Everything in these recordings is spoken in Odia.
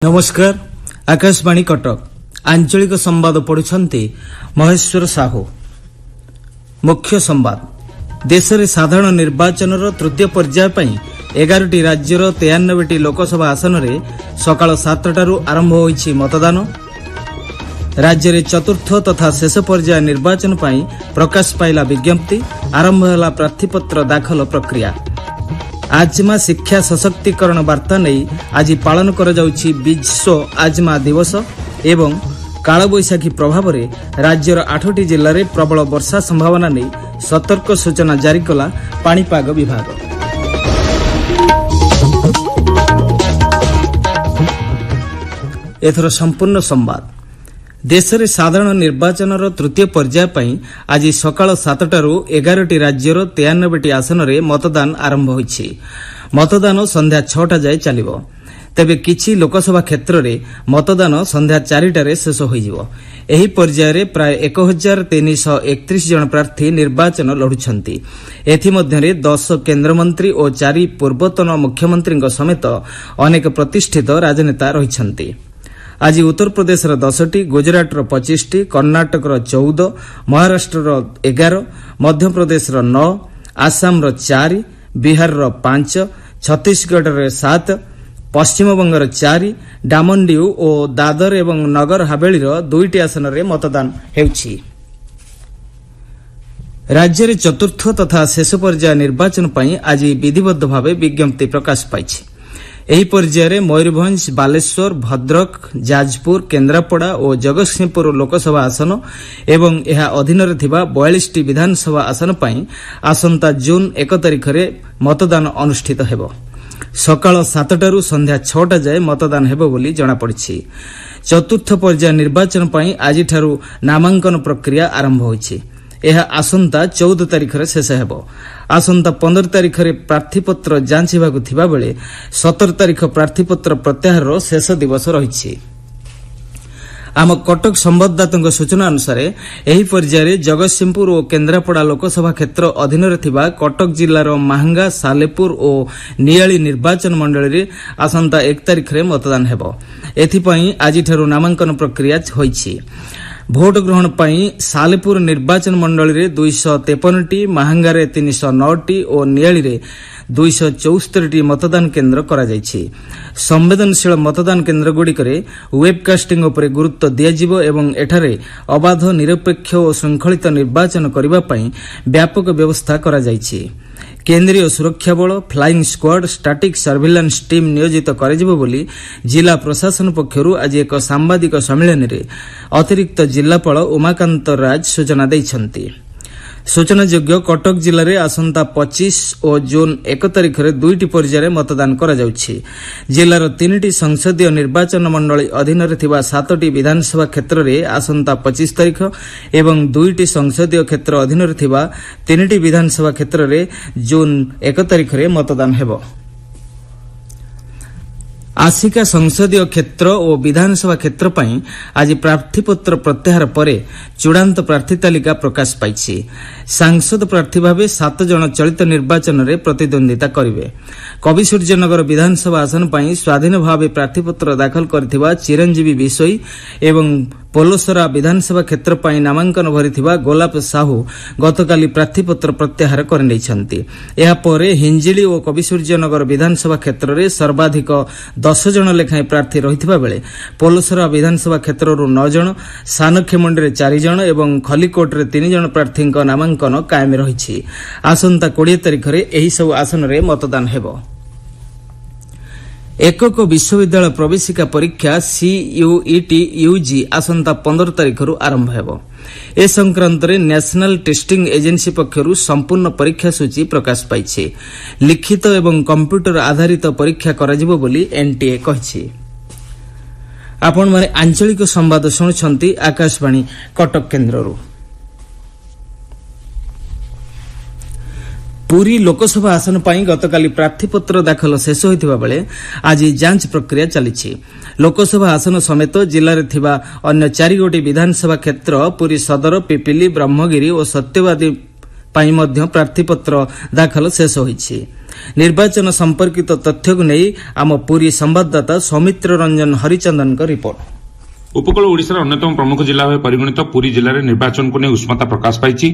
नमस्कार आकाशवाणी कटक आंचलिक संवाद पढ़ुछंती महेश्वर साहू। मुख्य संवाद देश में साधारण निर्वाचन तृतीय पर्याय पई 11टी राज्यर 93टी लोकसभा आसन में सकाळ 7टारू आरंभ होईछि मतदान। राज्य में चतुर्थ तथा शेष पर्याय निर्वाचन पई प्रकाश पाइला विज्ञप्ति। आरंभ होला प्रार्थीपत्र दाखल प्रक्रिया। आजमा शिक्षा सशक्तिकरण वार्ता नहीं आज पालन करा जाउछि विश्व आजमा दिवस एवं कालबैशाखी प्रभाव में राज्यर 8टी जिल्ला रे प्रबल वर्षा संभावना नहीं सतर्क सूचना जारी कला पाणीपाग विभाग। एथर संपूर्ण संवाद देश में साधारण निर्वाचन तृतीय पर्याय पई आज सकाळ 7टारू 11टी राज्यर 93टी आसन में मतदान आरंभ होईछि। मतदान संध्या 6टा जाए चलिबो। तेबे किछि लोकसभा क्षेत्र में मतदान संध्या 4टारे शेष होईजिवो। एही पर्याय रे प्राय 1331 जन प्रार्थी निर्वाचन लढुछंती। एथि मध्यरे 10 केन्द्रमंत्री और 4 पूर्वतन मुख्यमंत्री समेत अनेक प्रतिष्ठित राजनेता रहिछंती। आज उत्तर प्रदेश 10टी, गुजरात 25टी, कर्णाटक 14, महाराष्ट्र 11, मध्य प्रदेश 9, आसाम 4, बिहार 5, छत्तीसगढ़ 7, पश्चिम बंगर 4, डामन डिउ और दादर एवं नगर हवेली 2टी आसन में मतदान हेउछि। राज्य में चतुर्थ तथा शेष पर्याय निर्वाचन पई आज विधिबद्ध भाव विज्ञप्ति प्रकाश पाइछि। एही पर्याय मयूरभंज, बालेश्वर, भद्रक, जाजपुर, केन्द्रापड़ा और जगतसिंहपुर लोकसभा आसन एवं यह अधीन 42टी विधानसभा आसन पई आसंता जून 1 तारिख रे मतदान अनुष्ठित हेबो। सकाळ 7टारू संध्या 6टा जाए मतदान हेबो बोली जणा पड़िछि। चतुर्थ पर्याय निर्वाचन पई आजिठारू नामांकन प्रक्रिया आरंभ होईछि। यह आसंता 14 तारिख रे शेष हेबो। आसंता 15 तारिख रे प्रार्थीपत्र जांच हेबाकु थिबा बेले 17 तारिख प्रार्थीपत्र प्रत्याहार शेष दिवस रहिछि। आम कटक संवाददाता सूचना अनुसार एही पर्याय जगतसिंहपुर और केन्द्रापड़ा लोकसभा क्षेत्र अधीन कटक जिलार माहंगा, सालेपुर और नियाली निर्वाचन मंडली रे आसंता 1 तारिख रे मतदान हेबो। एथिपई आजिठारू नामांकन प्रक्रिया होईछि। भोट ग्रहण पई सालेपुर निर्वाचन मंडली रे 253टी, माहंगारे 309टी और नियाली रे 274टी मतदान केन्द्र करा जायछि। संवेदनशील मतदान केन्द्र गुड़िकरे वेबकास्टिंग उपरे गुरुत्व दियाजिबो एवं एठारे अबाध, निरपेक्ष और श्रृंखलित निर्वाचन करिबा पई व्यापक व्यवस्था करा जायछि। केन्द्रीय सुरक्षा बल, flying squad, static surveillance team नियोजित कराजिबो बोली जिला प्रशासन पक्षरु आज एक सांबादिक सम्मेलन रे अतिरिक्त जिलापाल उमाकांत राज सूचना दैछंती। सूचनायोग्य कटक जिले में आसंता 25 और जून 1 तारिख रे 2टी पर्याय मतदान करा जाउछि। जिलार 3टी संसदीय निर्वाचन मंडली अधीन 7टी विधानसभा क्षेत्र में आसंता 25 तारिख एवं 2टी संसदीय क्षेत्र अधीन 3टी विधानसभा क्षेत्र में जून 1 तारिख रे मतदान हेबो। आसिका संसदीय क्षेत्र और विधानसभा क्षेत्र पई आज प्रार्थीपत्र प्रत्याहार परे चूड़ांत प्रार्थी तालिका प्रकाश पाइछि। सांसद प्रार्थी भावे 7 जन चलित निर्वाचन रे प्रतिद्वंदिता करिवे। कविसूर्यनगर विधानसभा आसन पई स्वाधीन भावे प्रार्थीपत्र दाखल करथिबा चिरंजीवी बिसोई एवं पोलोसरा विधानसभा क्षेत्र पई नामांकन भरिथिबा गोलाप साहू गतकाली प्रार्थीपत्र प्रत्याहार करनेछंती। एहा परे हिंजिली और कविसूर्यनगर विधानसभा क्षेत्र रे सर्वाधिक 10 जन लेखाएं प्रार्थी रहिथिबा बेले पोलोसरा विधानसभा क्षेत्रରୁ 9 जन, सानखेमुंडी रे 4 जन एवं खलीकोट रे 3 जन प्रार्थीक नामांकन कायम रहिछि। आसंता 20 तारिख रे एही सब आसन रे मतदान हेबो। एकक विश्वविद्यालय प्रवेशिका परीक्षा CUET UG आसंता 15 तारिख आरंभ हेबो। ए संक्रांत रे नेशनल टेस्टिंग एजेंसी पक्षरु संपूर्ण परीक्षा सूची प्रकाश पाइछि। लिखित एवं कंप्यूटर आधारित परीक्षा कराजिबो बोली NTA कहिछि। आपण माने आंचलिक संवाद सुनुछंती आकाशवाणी कटक केन्द्ररू। पुरी लोकसभा आसन पई गतकाली प्रार्थीपत्र दाखल शेष होइथिबा बेले आज जांच प्रक्रिया चलिछि। लोकसभा आसन समेत जिले में थिबा अन्य 4 गोटी विधानसभा क्षेत्र पुरी सदर, पिपिली, ब्रह्मगिरी और सत्यवादी ପାଇଁ ମଧ୍ୟ ପ୍ରାର୍ଥୀପତ୍ର ଦାଖଲ ଶେଷ ହୋଇଛି। ନିର୍ବାଚନ ସମ୍ପର୍କିତ ତଥ୍ୟକୁ ନେଇ ଆମ ପୁରୀ ସମ୍ବାଦଦାତା ସୌମିତ୍ର ରଞ୍ଜନ ହରିଚନ୍ଦନଙ୍କ ରିପୋର୍ଟ। ଉପକୂଳ ଓଡ଼ିଶାର ଅନ୍ୟତମ ପ୍ରମୁଖ ଜିଲ୍ଲା ଭାବେ ପରିଗଣିତ ପୁରୀ ଜିଲ୍ଲାରେ ନିର୍ବାଚନକୁ ନେଇ ଉଷ୍ମତା ପ୍ରକାଶ ପାଇଛି।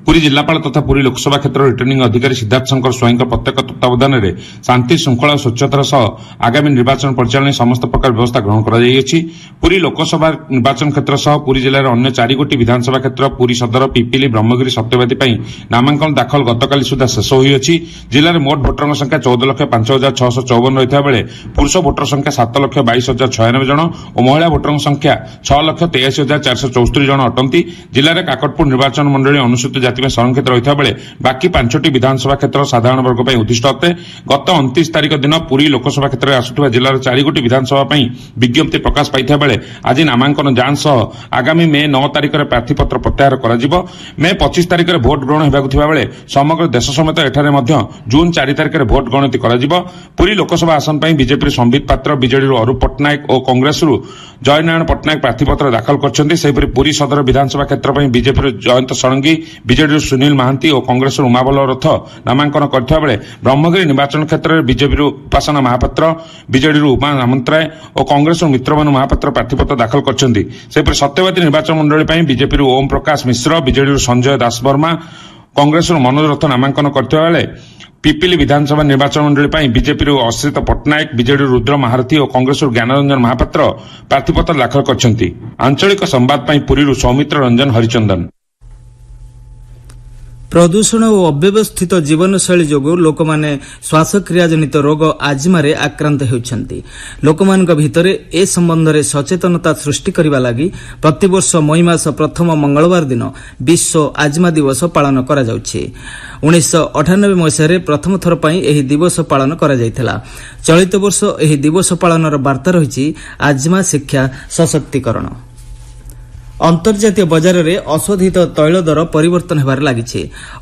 ପୁରୀ ଜିଲ୍ଲାପାଳ ତଥା ପୁରୀ ଲୋକସଭା କ୍ଷେତ୍ରର ରିଟର୍ଣ୍ଣିଂ ଅଧିକାରୀ ସିଦ୍ଧାର୍ଥ ଶଙ୍କର ସ୍ୱାଇଁଙ୍କ ପ୍ରତ୍ୟକ୍ଷ ତତ୍ତ୍ୱାବଧାନରେ ଶାନ୍ତି ଶୃଙ୍ଖଳା ଓ ସ୍ୱଚ୍ଛତାର ସହ ଆଗାମୀ ନିର୍ବାଚନ ପରିଚାଳନା ସମସ୍ତ ପ୍ରକାର ବ୍ୟବସ୍ଥା ଗ୍ରହଣ କରାଯାଇଅଛି। ପୁରୀ ଲୋକସଭା ନିର୍ବାଚନ କ୍ଷେତ୍ର ସହ ପୁରୀ ଜିଲ୍ଲାର ଅନ୍ୟ 4ଗୋଟି ବିଧାନସଭା କ୍ଷେତ୍ର ପୁରୀ ସଦର, ପିପିଲି, ବ୍ରହ୍ମଗିରି, ସତ୍ୟବାଦୀ ପାଇଁ ନାମାଙ୍କନ ଦାଖଲ ଗତକାଲି ସୁଦ୍ଧା ଶେଷ ହୋଇଅଛି। ଜିଲ୍ଲାରେ ମୋଟ ଭୋଟରଙ୍କ ସଂଖ୍ୟା 14,05,654 ରହିଥିବା ବେଳେ ପୁରୁଷ ଭୋଟର ସଂଖ୍ୟା 7,22,096 ଜଣ ଓ ମହିଳା ଭୋଟରଙ୍କ ସଂଖ୍ୟା 6,83,464 ଜଣ ଅଟନ୍ତି। ଜିଲ୍ଲାରେ କାକଟପୁର ନିର୍ବାଚନ ମଣ୍ଡଳୀ ଅନୁସୂଚିତ ଜାତି ପାଇଁ ସଂରକ୍ଷିତ ରହିଥିବା ବେଳେ ବାକି 5ଟି ବିଧାନସଭା କ୍ଷେତ୍ର ସାଧାରଣ ବର୍ଗ ପାଇଁ ଉଦ୍ଦିଷ୍ଟ ଅଟେ। ଗତ 29 ତାରିଖ ଦିନ ପୁରୀ ଲୋକସଭା କ୍ଷେତ୍ରରେ ଆସୁଥିବା ଜିଲ୍ଲାର 4ଗୋଟି ବିଧାନସଭା ପାଇଁ ବିଜ୍ଞପ୍ତି ପ୍ରକାଶ ପାଇଥିବା ବେଳେ ଆଜି ନାମାଙ୍କନ ଯାଞ୍ଚ ସହ ଆଗାମୀ ମେ 9 ତାରିଖରେ ପ୍ରାର୍ଥୀପତ୍ର ପ୍ରତ୍ୟାହାର କରାଯିବ। ମେ 25 ତାରିଖରେ ଭୋଟ ଗ୍ରହଣ ହେବାକୁ ଥିବା ବେଳେ ସମଗ୍ର ଦେଶ ସମେତ ଏଠାରେ ମଧ୍ୟ ଜୁନ୍ 4 ତାରିଖରେ ଭୋଟ ଗଣତି କରାଯିବ। ପୁରୀ ଲୋକସଭା ଆସନ ପାଇଁ ବିଜେପିରୁ ସମ୍ବିତ ପାତ୍ର, ବିଜେଡିରୁ ଅରୁପ ପଟ୍ଟନାୟକ ଓ କଂଗ୍ରେସରୁ ଜୟନାରାୟଣ ପଟ୍ଟନାୟକ ପ୍ରାର୍ଥୀପତ୍ର ଦାଖଲ କରିଛନ୍ତି। ସେହିପରି ପୁରୀ ସଦର ବିଧାନସଭା କ୍ଷେତ୍ର ପାଇଁ ବିଜେପିରୁ ଜୟନ୍ତ ଷଡ଼ଙ୍ଗୀ, ବିଜେଡିରୁ ସୁନୀଲ ମହାନ୍ତି ଓ କଂଗ୍ରେସରୁ ଉମାବଲ ରଥ ନାମାଙ୍କନ କରିଥିବା ବେଳେ ବ୍ରହ୍ମଗିରି ନିର୍ବାଚନ କ୍ଷେତ୍ରରେ ବିଜେପିରୁ ଉପାସନା ମହାପାତ୍ର, ବିଜେଡିରୁ ଉମା ସାମନ୍ତରାୟ ଓ କଂଗ୍ରେସରୁ ମିତ୍ରବାନୁ ମହାପାତ୍ର ପ୍ରାର୍ଥୀପତ୍ର ଦାଖଲ କରିଛନ୍ତି। ସେହିପରି ସତ୍ୟବାଦୀ ନିର୍ବାଚନ ମଣ୍ଡଳୀ ପାଇଁ ବିଜେପିରୁ ଓମ୍ ପ୍ରକାଶ ମିଶ୍ର, ବିଜେଡିରୁ ସଞ୍ଜୟ ଦାସବର୍ମା, କଂଗ୍ରେସରୁ ମନୋଜ ରଥ ନାମାଙ୍କନ କରିଥିବା ବେଳେ ପିପିଲି ବିଧାନସଭା ନିର୍ବାଚନ ମଣ୍ଡଳୀ ପାଇଁ ବିଜେପିରୁ ଅଶ୍ରିତ ପଟ୍ଟନାୟକ, ବିଜେଡିରୁ ରୁଦ୍ର ମହାରଥୀ ଓ କଂଗ୍ରେସରୁ ଜ୍ଞାନରଞ୍ଜନ ମହାପାତ୍ର ପ୍ରାର୍ଥୀପତ୍ର ଦାଖଲ କରିଛନ୍ତି। ଆଞ୍ଚଳିକ ସମ୍ବାଦ ପାଇଁ ପୁରୀରୁ ସୌମିତ୍ର ରଞ୍ଜନ ହରିଚନ୍ଦନ। ପ୍ରଦୂଷଣ ଓ ଅବ୍ୟବସ୍ଥିତ ଜୀବନଶୈଳୀ ଯୋଗୁଁ ଲୋକମାନେ ଶ୍ୱାସକ୍ରିୟାଜନିତ ରୋଗ ଆଜ୍ମାରେ ଆକ୍ରାନ୍ତ ହେଉଛନ୍ତି। ଲୋକମାନଙ୍କ ଭିତରେ ଏ ସମ୍ବନ୍ଧରେ ସଚେତନତା ସୃଷ୍ଟି କରିବା ଲାଗି ପ୍ରତିବର୍ଷ ମଇ ମାସ ପ୍ରଥମ ମଙ୍ଗଳବାର ଦିନ ବିଶ୍ୱ ଆଜ୍ମା ଦିବସ ପାଳନ କରାଯାଉଛି। 1998 ମସିହାରେ ପ୍ରଥମ ଥର ପାଇଁ ଏହି ଦିବସ ପାଳନ କରାଯାଇଥିଲା। ଚଳିତ ବର୍ଷ ଏହି ଦିବସ ପାଳନର ବାର୍ତ୍ତା ରହିଛି ଆଜ୍ମା ଶିକ୍ଷା ସଶକ୍ତିକରଣ। ଅନ୍ତର୍ଜାତୀୟ ବଜାରରେ ଅଶୋଧିତ ତୈଳ ଦର ପରିବର୍ତ୍ତନ ହେବାରେ ଲାଗିଛି।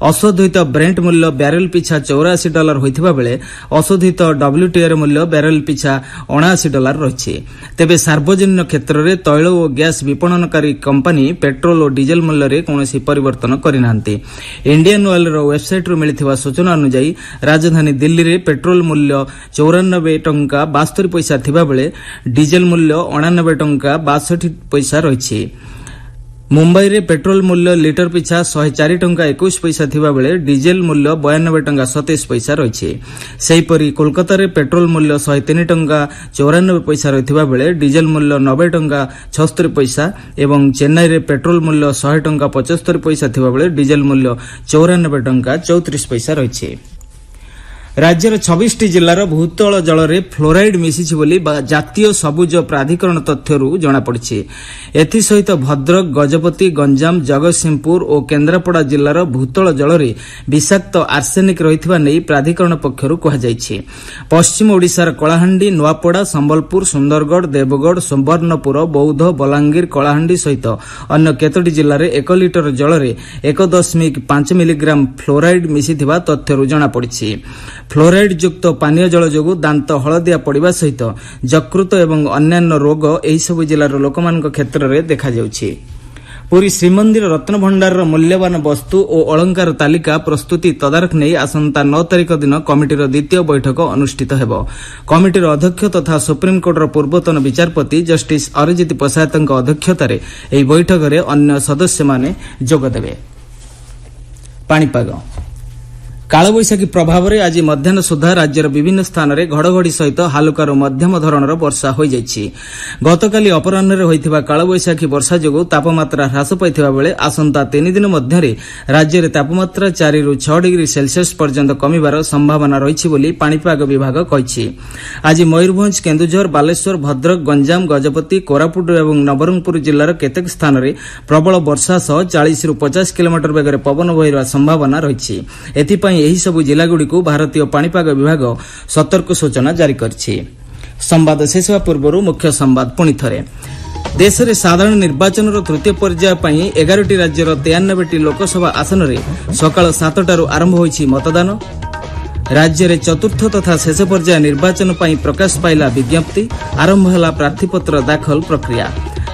ଅଶୋଧିତ ବ୍ରେଣ୍ଟ ମୂଲ୍ୟ ବ୍ୟାରେଲ ପିଛା $84 ହୋଇଥିବା ବେଳେ ଅଶୋଧିତ WTI ମୂଲ୍ୟ ବ୍ୟାରେଲ ପିଛା $79 ରହିଛି। ତେବେ ସାର୍ବଜନୀନ କ୍ଷେତ୍ରରେ ତୈଳ ଓ ଗ୍ୟାସ୍ ବିପଣନକାରୀ କମ୍ପାନି ପେଟ୍ରୋଲ ଓ ଡିଜେଲ ମୂଲ୍ୟରେ କୌଣସି ପରିବର୍ତ୍ତନ କରିନାହାନ୍ତି। ଇଣ୍ଡିଆନ ଅଏଲର ୱେବସାଇଟ୍ରୁ ମିଳିଥିବା ସୂଚନା ଅନୁଯାୟୀ ରାଜଧାନୀ ଦିଲ୍ଲୀରେ ପେଟ୍ରୋଲ ମୂଲ୍ୟ $94.72 ଥିବାବେଳେ ଡିଜେଲ ମୂଲ୍ୟ $89.62 ରହିଛି। ମୁମ୍ବାଇରେ ପେଟ୍ରୋଲ ମୂଲ୍ୟ ଲିଟର ପିଛା $104.21 ଥିବାବେଳେ ଡିଜେଲ ମୂଲ୍ୟ $92.27 ରହିଛି। ସେହିପରି କୋଲକାତାରେ ପେଟ୍ରୋଲ ମୂଲ୍ୟ $103.94 ରହିଥିବା ବେଳେ ଡିଜେଲ ମୂଲ୍ୟ $90.76 ଏବଂ ଚେନ୍ନାଇରେ ପେଟ୍ରୋଲ ମୂଲ୍ୟ $100.75 ଥିବାବେଳେ ଡିଜେଲ ମୂଲ୍ୟ $94.34 ରହିଛି। ରାଜ୍ୟର 26ଟି ଜିଲ୍ଲାର ଭୂତଳ ଜଳରେ ଫ୍ଲୋରାଇଡ୍ ମିଶିଛି ବୋଲି ଜାତୀୟ ସବୁଜ ପ୍ରାଧିକରଣ ତଥ୍ୟରୁ ଜଣାପଡ଼ିଛି। ଏଥିସହିତ ଭଦ୍ରକ, ଗଜପତି, ଗଞ୍ଜାମ, ଜଗତସିଂହପୁର ଓ କେନ୍ଦ୍ରାପଡ଼ା ଜିଲ୍ଲାର ଭୂତଳ ଜଳରେ ବିଷାକ୍ତ ଆର୍ସେନିକ୍ ରହିଥିବା ନେଇ ପ୍ରାଧିକରଣ ପକ୍ଷରୁ କୁହାଯାଇଛି। ପଶ୍ଚିମ ଓଡ଼ିଶାର କଳାହାଣ୍ଡି, ନୂଆପଡ଼ା, ସମ୍ବଲପୁର, ସୁନ୍ଦରଗଡ଼, ଦେବଗଡ଼, ସୁବର୍ଣ୍ଣପୁର, ବୌଦ୍ଧ, ବଲାଙ୍ଗୀର, କଳାହାଣ୍ଡି ସହିତ ଅନ୍ୟ କେତୋଟି ଜିଲ୍ଲାରେ 1 ଲିଟର ଜଳରେ 1.5 ମିଲିଗ୍ରାମ ଫ୍ଲୋରାଇଡ୍ ମିଶିଥିବା ତଥ୍ୟରୁ ଜଣାପଡ଼ିଛି। ଫ୍ଲୋରାଇଡ୍ ଯୁକ୍ତ ପାନୀୟ ଜଳ ଯୋଗୁଁ ଦାନ୍ତ ହଳଦିଆ ପଡ଼ିବା ସହିତ ଯକୃତ ଏବଂ ଅନ୍ୟାନ୍ୟ ରୋଗ ଏହିସବୁ ଜିଲ୍ଲାର ଲୋକମାନଙ୍କ କ୍ଷେତ୍ରରେ ଦେଖାଯାଉଛି। ପୁରୀ ଶ୍ରୀମନ୍ଦିର ରତ୍ନଭଣ୍ଡାରର ମୂଲ୍ୟବାନ ବସ୍ତୁ ଓ ଅଳଙ୍କାର ତାଲିକା ପ୍ରସ୍ତୁତି ତଦାରଖ ନେଇ ଆସନ୍ତା 9 ତାରିଖ ଦିନ କମିଟିର ଦ୍ୱିତୀୟ ବୈଠକ ଅନୁଷ୍ଠିତ ହେବ। କମିଟିର ଅଧ୍ୟକ୍ଷ ତଥା ସୁପ୍ରିମକୋର୍ଟର ପୂର୍ବତନ ବିଚାରପତି ଜଷ୍ଟିସ୍ ଅରିଜିତ ପଶାୟତଙ୍କ ଅଧ୍ୟକ୍ଷତାରେ ଏହି ବୈଠକରେ ଅନ୍ୟ ସଦସ୍ୟମାନେ ଯୋଗଦେବେ। ପାଣିପାଗ। କାଳବୈଶାଖୀ ପ୍ରଭାବରେ ଆଜି ମଧ୍ୟାହ୍ନ ସୁଦ୍ଧା ରାଜ୍ୟର ବିଭିନ୍ନ ସ୍ଥାନରେ ଘଡ଼ଘଡ଼ି ସହିତ ହାଲୁକାରୁ ମଧ୍ୟମ ଧରଣର ବର୍ଷା ହୋଇଯାଇଛି। ଗତକାଲି ଅପରାହ୍ନରେ ହୋଇଥିବା କାଳବୈଶାଖୀ ବର୍ଷା ଯୋଗୁଁ ତାପମାତ୍ରା ହ୍ରାସ ପାଇଥିବା ବେଳେ ଆସନ୍ତା 3 ଦିନ ମଧ୍ୟରେ ରାଜ୍ୟରେ ତାପମାତ୍ରା 4ରୁ 6 ଡିଗ୍ରୀ ସେଲ୍ସିୟସ୍ ପର୍ଯ୍ୟନ୍ତ କମିବାର ସମ୍ଭାବନା ରହିଛି ବୋଲି ପାଣିପାଗ ବିଭାଗ କହିଛି। ଆଜି ମୟୂରଭଞ୍ଜ, କେନ୍ଦୁଝର, ବାଲେଶ୍ୱର, ଭଦ୍ରକ, ଗଞ୍ଜାମ, ଗଜପତି, କୋରାପୁଟ ଏବଂ ନବରଙ୍ଗପୁର ଜିଲ୍ଲାର କେତେକ ସ୍ଥାନରେ ପ୍ରବଳ ବର୍ଷା ସହ 40ରୁ 50 କିଲୋମିଟର ବେଗରେ ପବନ ବହିବା ସମ୍ଭାବନା ରହିଛି। ଏଥିପାଇଁ ଏହିସବୁ ଜିଲ୍ଲାଗୁଡ଼ିକୁ ଭାରତୀୟ ପାଣିପାଗ ବିଭାଗ ସତର୍କ ସୂଚନା ଜାରି କରିଛି। ସମ୍ବାଦ ଶେଷ ହେବା ପୂର୍ବରୁ ମୁଖ୍ୟ ସମ୍ବାଦ ପୁଣିଥରେ। ଦେଶରେ ସାଧାରଣ ନିର୍ବାଚନର ତୃତୀୟ ପର୍ଯ୍ୟାୟ ପାଇଁ 11ଟି ରାଜ୍ୟର 93ଟି ଲୋକସଭା ଆସନରେ ସକାଳ 7ଟାରୁ ଆରମ୍ଭ ହୋଇଛି ମତଦାନ। ରାଜ୍ୟରେ ଚତୁର୍ଥ ତଥା ଶେଷ ପର୍ଯ୍ୟାୟ ନିର୍ବାଚନ ପାଇଁ ପ୍ରକାଶ ପାଇଲା ବିଜ୍ଞପ୍ତି। ଆରମ୍ଭ ହେଲା ପ୍ରାର୍ଥୀପତ୍ର ଦାଖଲ ପ୍ରକ୍ରିୟା।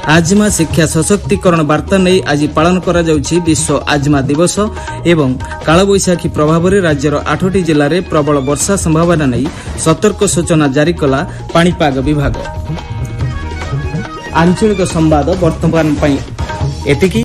आजमा शिक्षा सशक्तिकरण वार्ता नहीं आज पालन करा जाउछि विश्व आजमा दिवस एवं कालबैशाखी प्रभाव में राज्यर 8टी जिले में प्रबल वर्षा संभावना नहीं सतर्क सूचना जारी कला पाणीपाग विभाग। आंचलिक संवाद वर्तमान एतिकी।